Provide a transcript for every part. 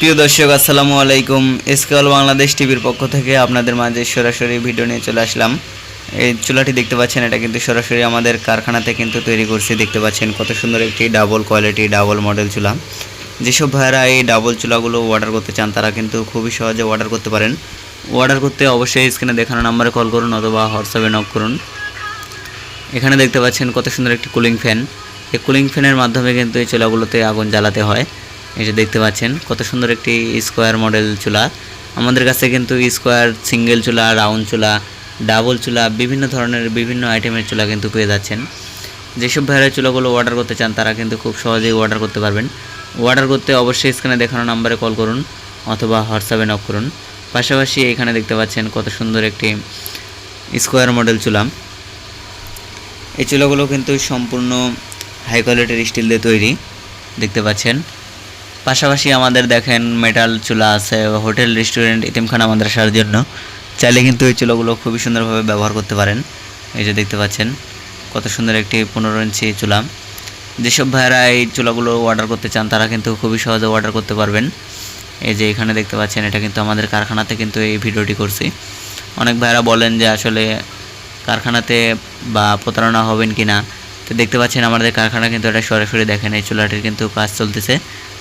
প্রিয় দর্শক আসসালামু আলাইকুম। এসকেএল বাংলাদেশ টিভির পক্ষ থেকে আপনাদের মাঝে সরাসরি ভিডিও নিয়ে চলে আসলাম। এই চুলাটি দেখতে পাচ্ছেন, এটা কিন্তু সরাসরি আমাদের কারখানাতে কিন্তু তৈরি করছি। দেখতে পাচ্ছেন কত সুন্দর একটি ডাবল কোয়ালিটি ডাবল মডেল চুলা। যেসব ভাইয়েরা এই ডাবল চুলাগুলো অর্ডার করতে চান তারা কিন্তু খুবই সহজে অর্ডার করতে পারেন। অর্ডার করতে অবশ্যই স্ক্রিনে দেখানো নাম্বারে কল করুন অথবা হোয়াটসঅ্যাপে নক করুন। এখানে দেখতে পাচ্ছেন কত সুন্দর একটি কুলিং ফ্যান। এই কুলিং ফ্যানের মাধ্যমে কিন্তু এই চুলাগুলোতে আগুন জ্বালাতে হয়। এই যে দেখতে পাচ্ছেন কত সুন্দর একটি স্কোয়ার মডেল চুলা। আমাদের কাছে কিন্তু স্কোয়ার, সিঙ্গেল চুলা, রাউন্ড চুলা, ডাবল চুলা, বিভিন্ন ধরনের বিভিন্ন আইটেমের চুলা কিন্তু পেয়ে যাচ্ছেন। যেসব ভাইয়েরা চুলাগুলো অর্ডার করতে চান তারা কিন্তু খুব সহজেই অর্ডার করতে পারবেন। অর্ডার করতে অবশ্যই স্ক্রিনে দেখানো নাম্বারে কল করুন অথবা হোয়াটসঅ্যাপে নক করুন। পাশাপাশি এখানে দেখতে পাচ্ছেন কত সুন্দর একটি স্কোয়ার মডেল চুলা। এই চুলাগুলো কিন্তু সম্পূর্ণ হাই কোয়ালিটির স্টিল দিয়ে তৈরি, দেখতে পাচ্ছেন। পাশাপাশি আমাদের দেখেন মেটাল চুলা আছে। হোটেল, রেস্টুরেন্ট, এতিমখানা মাদ্রাসার জন্য চাইলে কিন্তু এই চুলাগুলো খুবই সুন্দরভাবে ব্যবহার করতে পারেন। এই যে দেখতে পাচ্ছেন কত সুন্দর একটি 15 ইঞ্চি চুলা। যেসব ভাইয়েরা এই চুলাগুলো অর্ডার করতে চান তারা কিন্তু খুবই সহজে অর্ডার করতে পারবেন। এই যে এখানে দেখতে পাচ্ছেন, এটা কিন্তু আমাদের কারখানাতে কিন্তু এই ভিডিওটি করছি। অনেক ভাইয়েরা বলেন যে আসলে কারখানাতে বা প্রতারণা হবেন কি না। তো দেখতে পাচ্ছেন আমাদের কারখানা কিন্তু এটা সরাসরি দেখেন এই চুলাটির কিন্তু কাজ চলতেছে।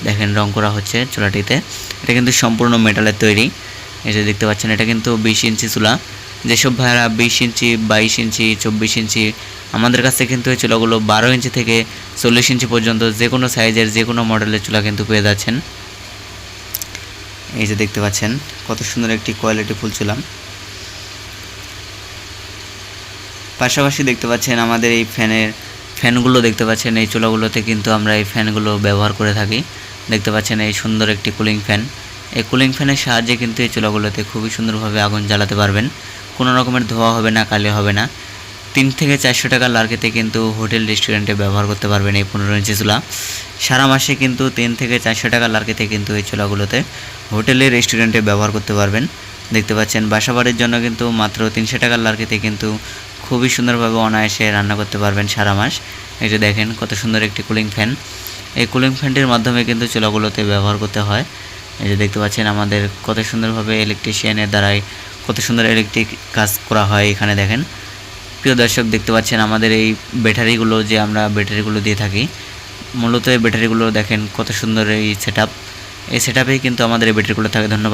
দেখেন রং করা হচ্ছে চুলাটিতে। এটা কিন্তু সম্পূর্ণ মেটালের তৈরি। এই যে দেখতে পাচ্ছেন এটা কিন্তু 20 ইঞ্চি চুলা। যেসব ভাইয়েরা 20 ইঞ্চি, 22 ইঞ্চি, 24 ইঞ্চি, আমাদের কাছে কিন্তু এই চুলাগুলো 12 ইঞ্চি থেকে 40 ইঞ্চি পর্যন্ত যে কোনো সাইজের যে কোনো মডেলের চুলা কিন্তু পেয়ে যাচ্ছেন। এই যে দেখতে পাচ্ছেন কত সুন্দর একটি কোয়ালিটি ফুল চুলা। পাশাপাশি দেখতে পাচ্ছেন আমাদের এই ফ্যানগুলো দেখতে পাচ্ছেন। এই চুলাগুলোতে কিন্তু আমরা এই ফ্যানগুলো ব্যবহার করে থাকি। দেখতে পাচ্ছেন এই সুন্দর একটি কুলিং ফ্যান। এই কুলিং ফ্যানের সাহায্যে কিন্তু এই চুলাগুলোতে খুবই সুন্দরভাবে আগুন জ্বালাতে পারবেন। কোনো রকমের ধোয়া হবে না, কালি হবে না। 3 থেকে 400 টাকার লার্কেতে কিন্তু হোটেল, রেস্টুরেন্টে ব্যবহার করতে পারবেন এই 15 ইঞ্চি চুলা। সারা মাসে কিন্তু 3 থেকে 400 টাকার লার্কেতে কিন্তু এই চুলাগুলোতে হোটেলে, রেস্টুরেন্টে ব্যবহার করতে পারবেন। দেখতে পাচ্ছেন বাসাবাড়ির জন্য কিন্তু মাত্র 300 টাকার লার্কেতে কিন্তু খুবই সুন্দরভাবে অনায়াসে রান্না করতে পারবেন সারা মাস। এই যে দেখেন কত সুন্দর একটি কুলিং ফ্যান। এই কুলিং ফ্যানটির মাধ্যমে কিন্তু চুলাগুলোতে ব্যবহার করতে হয়। এই যে দেখতে পাচ্ছেন আমাদের কত সুন্দরভাবে ইলেকট্রিশিয়ানের দ্বারাই কত সুন্দর ইলেকট্রিক কাজ করা হয়। এখানে দেখেন প্রিয় দর্শক, দেখতে পাচ্ছেন আমাদের এই ব্যাটারিগুলো যে আমরা ব্যাটারিগুলো দিয়ে থাকি। মূলত এই ব্যাটারিগুলো দেখেন কত সুন্দর এই সেটআপ। এই সেটআপেই কিন্তু আমাদের এই ব্যাটারিগুলো থাকে। ধন্যবাদ।